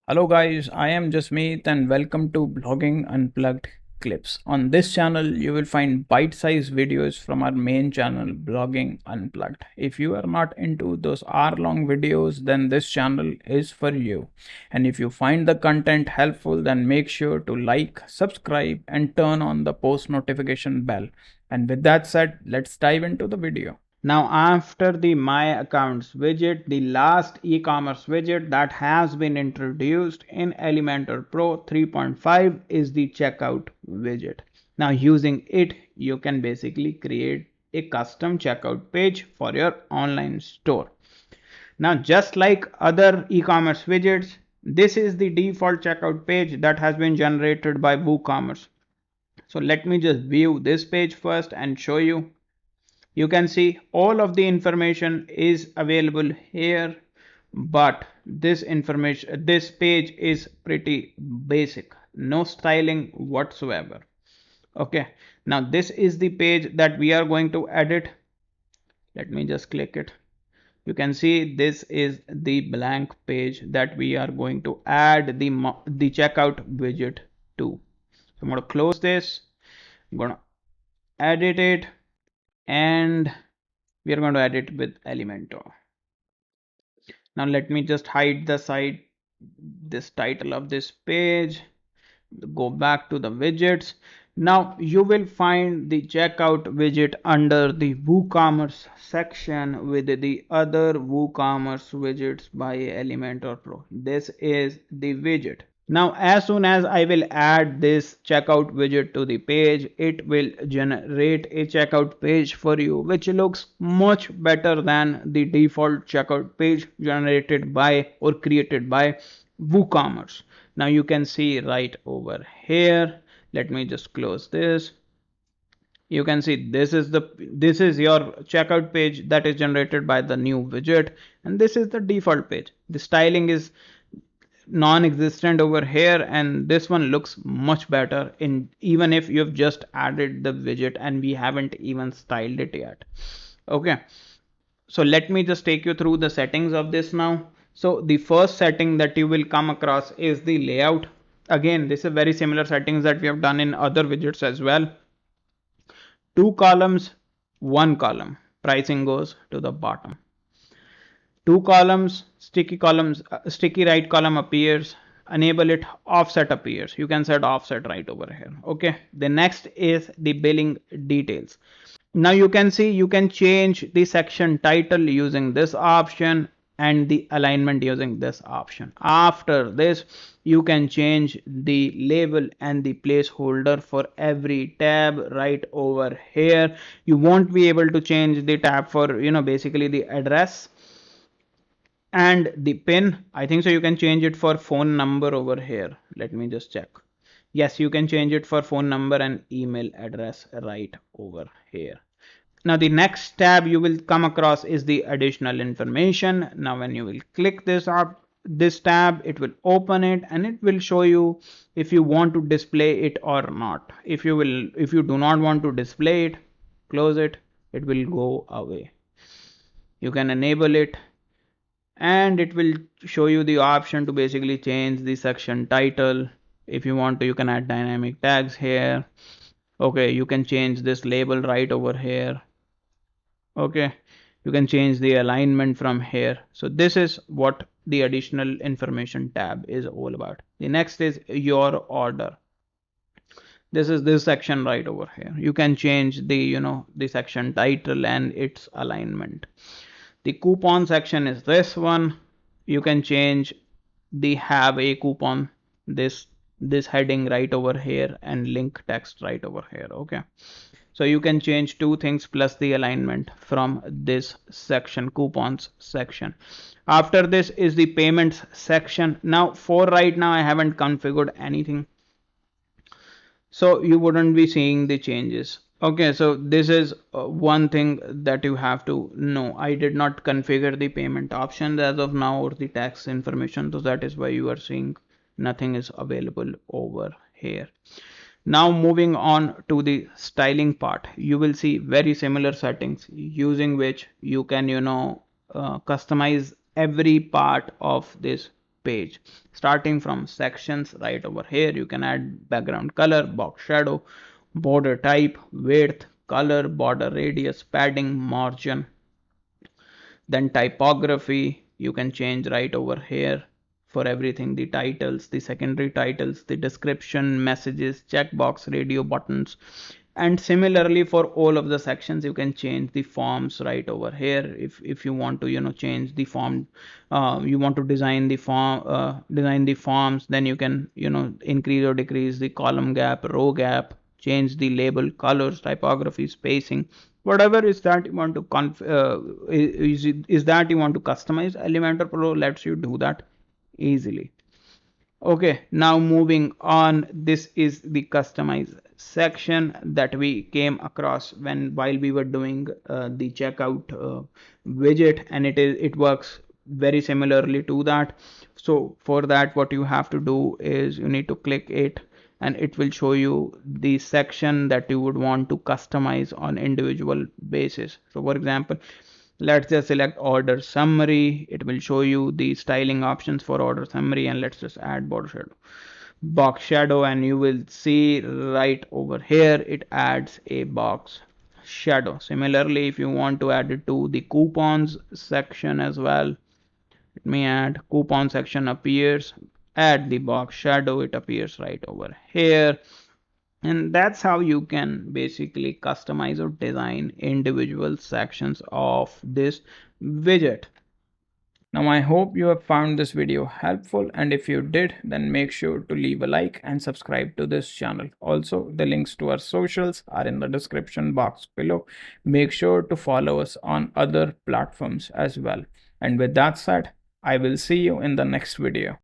Hello guys, I am Jasmeet and welcome to Blogging Unplugged Clips. On this channel, you will find bite-sized videos from our main channel, Blogging Unplugged. If you are not into those hour-long videos, then this channel is for you. And if you find the content helpful, then make sure to like, subscribe, and turn on the post notification bell. And with that said, let's dive into the video. Now, after the My Accounts widget, the last e-commerce widget that has been introduced in Elementor Pro 3.5 is the Checkout widget. Now, using it, you can basically create a custom checkout page for your online store. Now, just like other e-commerce widgets, this is the default checkout page that has been generated by WooCommerce. So let me just view this page first and show you. You can see all of the information is available here, but this page is pretty basic, no styling whatsoever. Okay, now this is the page that we are going to edit. Let me just click it. You can see this is the blank page that we are going to add the checkout widget to. So I'm going to close this. I'm going to edit it, and we are going to edit with Elementor. Now let me just hide this title of this page, go back to the widgets. Now you will find the checkout widget under the WooCommerce section with the other WooCommerce widgets by Elementor Pro. This is the widget. Now, as soon as I will add this checkout widget to the page, it will generate a checkout page for you, which looks much better than the default checkout page generated by or created by WooCommerce. Now you can see right over here. Let me just close this. You can see this is your checkout page that is generated by the new widget, and this is the default page. The styling is non-existent over here, and this one looks much better in even if you've just added the widget and we haven't even styled it yet. Okay, so let me just take you through the settings of this now. So the first setting that you will come across is the layout. Again, this is very similar settings that we have done in other widgets as well. 2 columns, 1 column, pricing goes to the bottom. 2 columns, sticky right column appears, enable it, offset appears. You can set offset right over here. Okay, the next is the billing details. Now you can see you can change the section title using this option and the alignment using this option. After this, you can change the label and the placeholder for every tab right over here. You won't be able to change the tab for basically the address and the pin. I think so you can change it for phone number over here. Let me just check. Yes, you can change it for phone number and email address right over here. Now the next tab you will come across is the additional information. Now when you will click this tab, it will open it and it will show you if you want to display it or not. If you do not want to display it, close it, it will go away. You can enable it, and it will show you the option to basically change the section title. If you want to, you can add dynamic tags here. Okay, you can change this label right over here. Okay, you can change the alignment from here. So this is what the additional information tab is all about. The next is your order. This is this section right over here. You can change the section title and its alignment. The coupon section is this one. You can change the have a coupon, this heading right over here, and link text right over here. Okay, so you can change 2 things plus the alignment from this section, coupons section. After this is the payments section. Now for right now I haven't configured anything, so you wouldn't be seeing the changes. Okay, so this is one thing that you have to know. I did not configure the payment options as of now or the tax information, so that is why you are seeing nothing is available over here. Now moving on to the styling part, you will see very similar settings using which you can customize every part of this page. Starting from sections right over here, you can add background color, box shadow, border type, width, color, border radius, padding, margin. Then typography, you can change right over here for everything, the titles, the secondary titles, the description, messages, checkbox, radio buttons. And similarly for all of the sections, you can change the forms right over here. If you want to change the form, you want to design the forms, then you can increase or decrease the column gap, row gap, change the label colors, typography, spacing, whatever is that you want to is that you want to customize. Elementor Pro lets you do that easily. Okay, now moving on, this is the customize section that we came across while we were doing the checkout widget, and it works very similarly to that. So for that, what you have to do is you need to click it, and it will show you the section that you would want to customize on individual basis. So for example, let's just select order summary. It will show you the styling options for order summary, and let's just add border shadow, box shadow, and you will see right over here it adds a box shadow. Similarly, if you want to add it to the coupons section as well, let me add coupon section appears, add the box shadow, it appears right over here. And that's how you can basically customize or design individual sections of this widget. Now I hope you have found this video helpful, and if you did, then make sure to leave a like and subscribe to this channel. Also, the links to our socials are in the description box below. Make sure to follow us on other platforms as well. And with that said, I will see you in the next video.